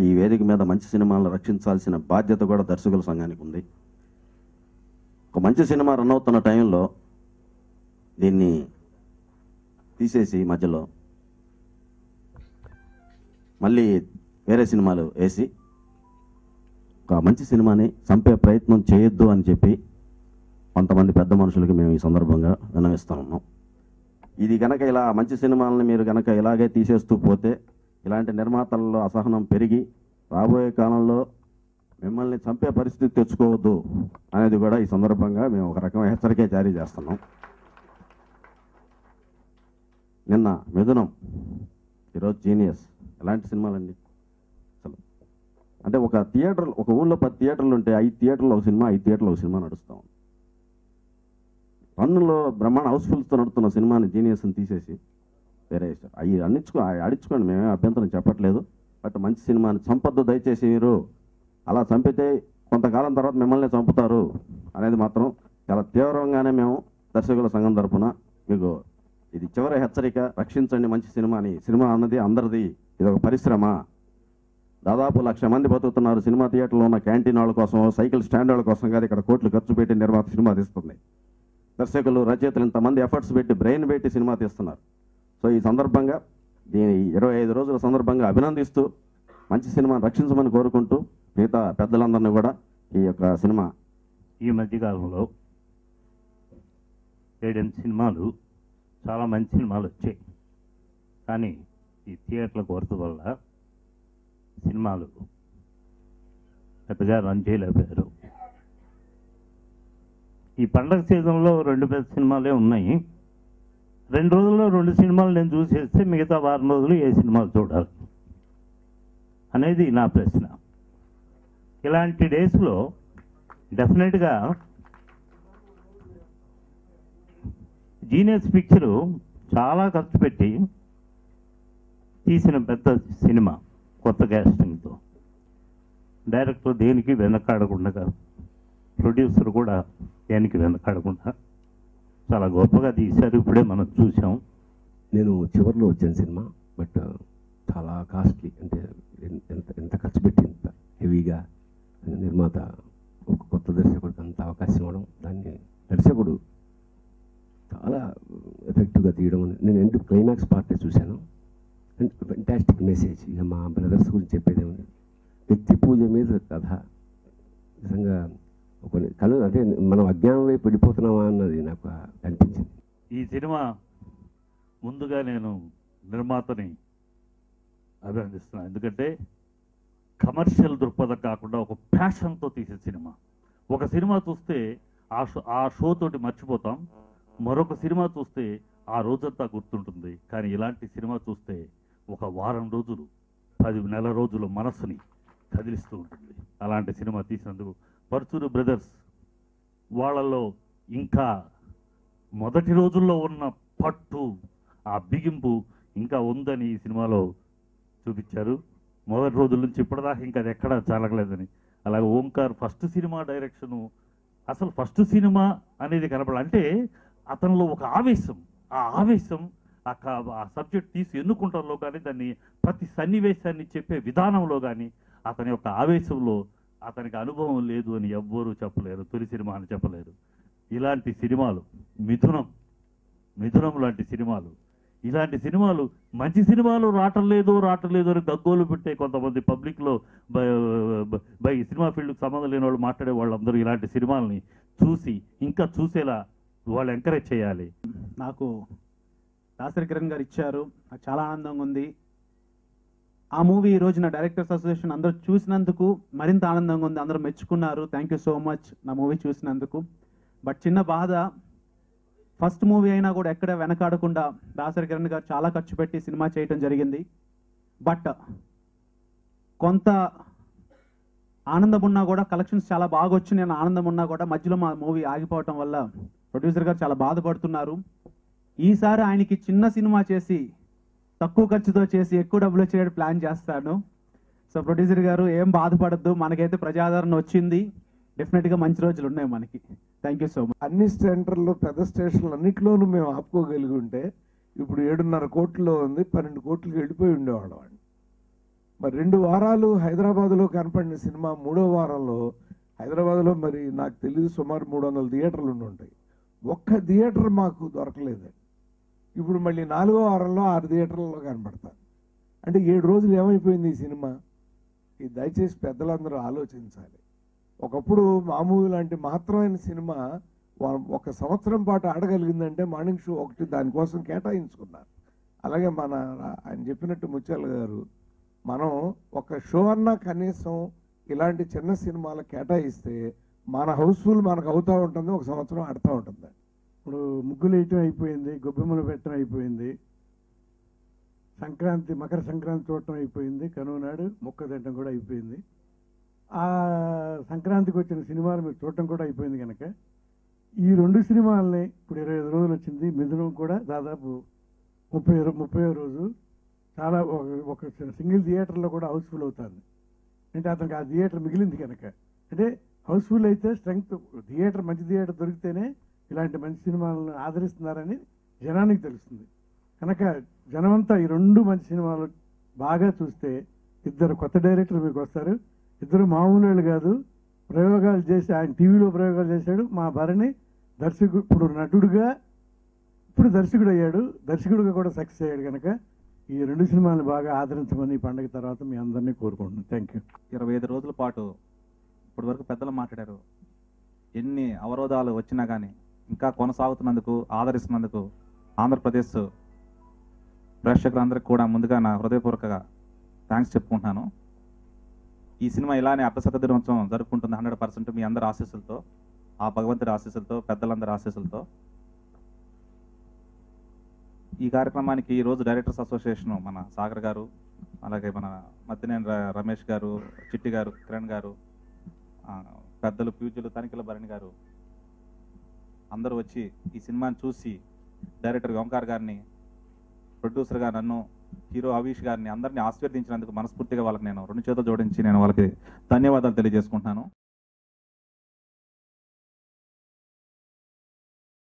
ఈ వేదిక మీద మంచి సినిమాలను రక్షించాల్సిన బాధ్యత కూడా దర్శకుల సంఘానికి ఉంది. ఒక మంచి సినిమా రన్ అవుతున్న టైంలో దీన్ని తీసేసి మధ్యలో మళ్ళీ వేరే సినిమాలు వేసి ఒక మంచి సినిమాని చంపే ప్రయత్నం చేయొద్దు అని చెప్పి కొంతమంది పెద్ద మనుషులకి మేము ఈ సందర్భంగా విన్నవిస్తూ ఉన్నాం. ఇది కనుక ఇలా మంచి సినిమాలని మీరు కనుక ఇలాగే తీసేస్తూ పోతే ఇలాంటి నిర్మాతల్లో అసహనం పెరిగి రాబోయే కాలంలో మిమ్మల్ని చంపే పరిస్థితి తెచ్చుకోవద్దు అనేది కూడా ఈ సందర్భంగా మేము ఒక రకమైన హెచ్చరికే జారీ చేస్తున్నాం. నిన్న మిథునం, ఈరోజు జీనియస్, ఎలాంటి సినిమాలండి అసలు? అంటే ఒక థియేటర్, ఒక ఊళ్ళో 10 థియేటర్లు ఉంటే 5 థియేటర్లో ఒక సినిమా, 5 థియేటర్లో ఒక సినిమా నడుస్తాం. పన్నులో బ్రహ్మాండ హౌస్ఫుల్స్తో నడుస్తున్న సినిమాని జీనియస్ని తీసేసి వేరే వేశారు. అవి అడిచుకోండి, మేమే అభ్యంతరం చెప్పట్లేదు. బట్ మంచి సినిమాని చంపొద్దు దయచేసి. మీరు అలా చంపితే కొంతకాలం తర్వాత మిమ్మల్ని చంపుతారు అనేది మాత్రం చాలా తీవ్రంగానే మేము దర్శకుల సంఘం తరఫున మీకు ఇది చివరి హెచ్చరిక. రక్షించండి మంచి సినిమాని. సినిమా అన్నది అందరిది, ఇది ఒక పరిశ్రమ. దాదాపు 1,00,000 మంది బతుకుతున్నారు. సినిమా థియేటర్లో ఉన్న క్యాంటీన్ వాళ్ళ కోసం, సైకిల్ స్టాండ్ వాళ్ళ కోసం కాదు ఇక్కడ కోట్లు ఖర్చు పెట్టి నిర్మాత సినిమా తీస్తుంది. దర్శకులు, రచయితలు ఇంతమంది ఎఫర్ట్స్ పెట్టి, బ్రెయిన్ పెట్టి సినిమా తీస్తున్నారు. సో ఈ సందర్భంగా దీని 25 రోజుల సందర్భంగా అభినందిస్తూ మంచి సినిమాను రక్షించమని కోరుకుంటూ మిగతా పెద్దలందరినీ కూడా ఈ యొక్క సినిమా ఈ మధ్యకాలంలో 7-8 సినిమాలు చాలా మంచి సినిమాలు వచ్చాయి. కానీ ఈ థియేటర్ల కొరత వల్ల సినిమాలు పెద్దగా రన్ చేయలేకపోయారు. ఈ పండగ సీజన్లో 2 పెద్ద సినిమాలే ఉన్నాయి. 2 రోజుల్లో 2 సినిమాలు నేను చూసేస్తే మిగతా 6 రోజులు ఏ సినిమాలు చూడాలి అనేది నా ప్రశ్న. ఇలాంటి డేస్లో డెఫినెట్గా జీనియస్ పిక్చరు చాలా ఖర్చు పెట్టి తీసిన పెద్ద సినిమా, కొత్త క్యాస్టింగ్తో. డైరెక్టర్ దేనికి వెనకాడకుండా, ప్రొడ్యూసర్ కూడా దేనికి వెనకాడకుండా చాలా గొప్పగా తీశారు. ఇప్పుడే మనం చూసాం. నేను చివరిలో వచ్చాను సినిమా, బట్ చాలా కాస్ట్లీ. అంటే ఎంత ఖర్చు పెట్టి ఇంత హెవీగా నిర్మాత ఒక కొత్త దర్శకుడికి అంత అవకాశం ఇవ్వడం, దాన్ని దర్శకుడు చాలా ఎఫెక్టివ్గా తీయడం. నేను ఎండ్ క్లైమాక్స్ పార్టీ చూశాను. And fantastic message. ఇక మా బ్రదర్స్ గురించి చెప్పేది ఏముంది, వ్యక్తి పూజ మీద కథ. నిజంగా ఒక కళ, అంటే మనం అజ్ఞానం వైపు వెళ్ళిపోతున్నామా అన్నది నాకు అనిపించింది. ఈ సినిమా ముందుగా నేను నిర్మాతని అభినందిస్తున్నాను. ఎందుకంటే కమర్షియల్ దృక్పథం కాకుండా ఒక ప్యాషన్తో తీసే సినిమా. ఒక సినిమా చూస్తే ఆ షో తోటి మర్చిపోతాం, మరొక సినిమా చూస్తే ఆ రోజంతా గుర్తుంటుంది. కానీ ఇలాంటి సినిమా చూస్తే ఒక వారం రోజులు, 10 నెల రోజులు మనస్సుని కదిలిస్తూ ఉంటుంది. అలాంటి సినిమా తీసినందుకు పరుచూరు బ్రదర్స్ వాళ్ళలో ఇంకా మొదటి రోజుల్లో ఉన్న పట్టు, ఆ బిగింపు ఇంకా ఉందని ఈ సినిమాలో చూపించారు. మొదటి రోజుల నుంచి ఇప్పటిదాకా ఇంకా అది ఎక్కడా చాలగలేదని. అలాగే ఓంకార్ ఫస్ట్ సినిమా డైరెక్షను, అసలు ఫస్ట్ సినిమా అనేది కనపడాలి. అంటే అతనిలో ఒక ఆవేశం, ఆ ఆవేశం ఆ సబ్జెక్ట్ తీసి ఎన్నుకుంటంలో కానీ, దాన్ని ప్రతి సన్నివేశాన్ని చెప్పే విధానంలో కానీ, అతని యొక్క ఆవేశంలో అతనికి అనుభవం లేదు అని ఎవ్వరూ చెప్పలేరు. తొలి సినిమా అని చెప్పలేరు. ఇలాంటి సినిమాలు మిథునం లాంటి సినిమాలు, ఇలాంటి సినిమాలు, మంచి సినిమాలు రావటం లేదు అని గగ్గోలు పెట్టే కొంతమంది పబ్లిక్లో బై సినిమా ఫీల్డ్కి సంబంధం లేని వాళ్ళు మాట్లాడే వాళ్ళందరూ ఇలాంటి సినిమాలని చూసి ఇంకా చూసేలా వాళ్ళు ఎంకరేజ్ చేయాలి. నాకు దాసరి కిరణ్ గారు ఇచ్చారు, నాకు చాలా ఆనందంగా ఉంది. ఆ మూవీ ఈ రోజున డైరెక్టర్స్ అసోసియేషన్ అందరూ చూసినందుకు మరింత ఆనందంగా ఉంది. అందరూ మెచ్చుకున్నారు. థ్యాంక్ యూ సో మచ్ నా మూవీ చూసినందుకు. బట్ చిన్న బాధ, ఫస్ట్ మూవీ అయినా కూడా ఎక్కడ వెనకాడకుండా దాసరి కిరణ్ గారు చాలా ఖర్చు పెట్టి సినిమా చేయటం జరిగింది. బట్ కొంత ఆనందం ఉన్నా కూడా, కలెక్షన్స్ చాలా బాగా వచ్చి నేను ఆనందం ఉన్నా కూడా మధ్యలో మా మూవీ ఆగిపోవటం వల్ల ప్రొడ్యూసర్ గారు చాలా బాధపడుతున్నారు. ఈసారి ఆయనకి చిన్న సినిమా చేసి, తక్కువ ఖర్చుతో చేసి ఎక్కువ డబ్బులు వచ్చేటట్టు ప్లాన్ చేస్తాను. సో ప్రొడ్యూసర్ గారు ఏం బాధపడద్దు, మనకైతే ప్రజాదరణ వచ్చింది. డెఫినెట్గా మంచి రోజులు ఉన్నాయి మనకి. Thank you so much. అన్ని సెంటర్లు, పెద్ద స్టేషన్లు అన్నింటిలోనూ మేము ఆపుకోగలిగి ఉంటే ఇప్పుడు 7.5 కోట్లలో ఉంది, 12 కోట్లకి వెళ్ళిపోయి ఉండేవాళ్ళం. మరి 2 వారాలు హైదరాబాద్లో కనపడిన సినిమా 3వ వారంలో హైదరాబాద్లో మరి నాకు తెలియదు సుమారు 300 థియేటర్లు ఉంటాయి. ఒక్క థియేటర్ మాకు దొరకలేదు. ఇప్పుడు మళ్ళీ 4వ వారంలో 6 థియేటర్లలో కనపడతారు. అంటే 7 రోజులు ఏమైపోయింది ఈ సినిమా? ఇది దయచేసి పెద్దలందరూ ఆలోచించాలి. ఒకప్పుడు మామూలు లాంటి మహత్తరమైన సినిమా 1 సంవత్సరం పాటు ఆడగలిగిందంటే మార్నింగ్ షో ఒకటి దానికోసం కేటాయించుకున్నారు. అలాగే ఆయన చెప్పినట్టు ముత్యాల గారు, మనం ఒక షో అన్నా కనీసం ఇలాంటి చిన్న సినిమాలు కేటాయిస్తే మన హౌస్ఫుల్ మనకు అవుతూ ఉంటుంది, 1 సంవత్సరం ఆడుతూ ఉంటుంది. ఇప్పుడు ముగ్గులు వేయటం అయిపోయింది, గొబ్బెమ్మలు పెట్టడం అయిపోయింది, సంక్రాంతి మకర సంక్రాంతి చూడటం అయిపోయింది, కనుమ నాడు మొక్క తినటం కూడా అయిపోయింది. ఆ సంక్రాంతికి వచ్చిన సినిమాలు మీరు చూడటం కూడా అయిపోయింది. కనుక ఈ 2 సినిమాలని ఇప్పుడు 25 రోజులు వచ్చింది. మిథునం కూడా దాదాపు 30వ రోజు చాలా ఒక సింగిల్ థియేటర్లో కూడా హౌస్ఫుల్ అవుతుంది. అంటే అతనికి ఆ థియేటర్ మిగిలింది కనుక, అంటే హౌస్ఫుల్ అయితే స్ట్రెంగ్త్ థియేటర్, మంచి థియేటర్ దొరికితేనే ఇలాంటి మంచి సినిమాలను ఆదరిస్తున్నారని జనానికి తెలుస్తుంది. కనుక జనమంతా ఈ 2 మంచి సినిమాలు బాగా చూస్తే 2 కొత్త డైరెక్టర్లు మీకు వస్తారు. 2 మామూలు వాళ్ళు కాదు, ప్రయోగాలు చేసి ఆయన టీవీలో ప్రయోగాలు చేశాడు. మా భరణి దర్శకుడు, ఇప్పుడు నటుడుగా ఇప్పుడు దర్శకుడు అయ్యాడు, దర్శకుడిగా కూడా సక్సెస్ అయ్యాడు. కనుక ఈ 2 సినిమాలను బాగా ఆదరించమని ఈ పండుగ తర్వాత మీ అందరినీ కోరుకుంటున్నాను. Thank you. 25 రోజుల పాటు ఇప్పటి వరకు పెద్దలు మాట్లాడారు. ఎన్ని అవరోధాలు వచ్చినా కానీ ఇంకా కొనసాగుతున్నందుకు, ఆదరిస్తున్నందుకు ఆంధ్రప్రదేశ్ ప్రేక్షకులందరికీ కూడా ముందుగా నా హృదయపూర్వకంగా థ్యాంక్స్ చెప్పుకుంటున్నాను. ఈ సినిమా ఇలానే అర్ధశత దినోత్సవం జరుపుకుంటుంది 100% మీ అందరి ఆశీస్సులతో, ఆ భగవంతుడి ఆశీస్సులతో, పెద్దలందరి ఆశీస్సులతో. ఈ కార్యక్రమానికి ఈరోజు డైరెక్టర్స్ అసోసియేషన్ మన సాగర్ గారు, అలాగే మన మద్దినేని రమేష్ గారు, చిట్టి గారు, కిరణ్ గారు, పెద్దలు పూజ్యులు తనిఖీల భరణి గారు అందరూ వచ్చి ఈ సినిమాని చూసి డైరెక్టర్ ఓంకార్ గారిని, ప్రొడ్యూసర్గా నన్ను, హీరో అవీష్ గారిని అందరినీ ఆశీర్వదించినందుకు మనస్ఫూర్తిగా వాళ్ళకి నేను 2 చేతులు జోడించి నేను వాళ్ళకి ధన్యవాదాలు తెలియజేసుకుంటున్నాను.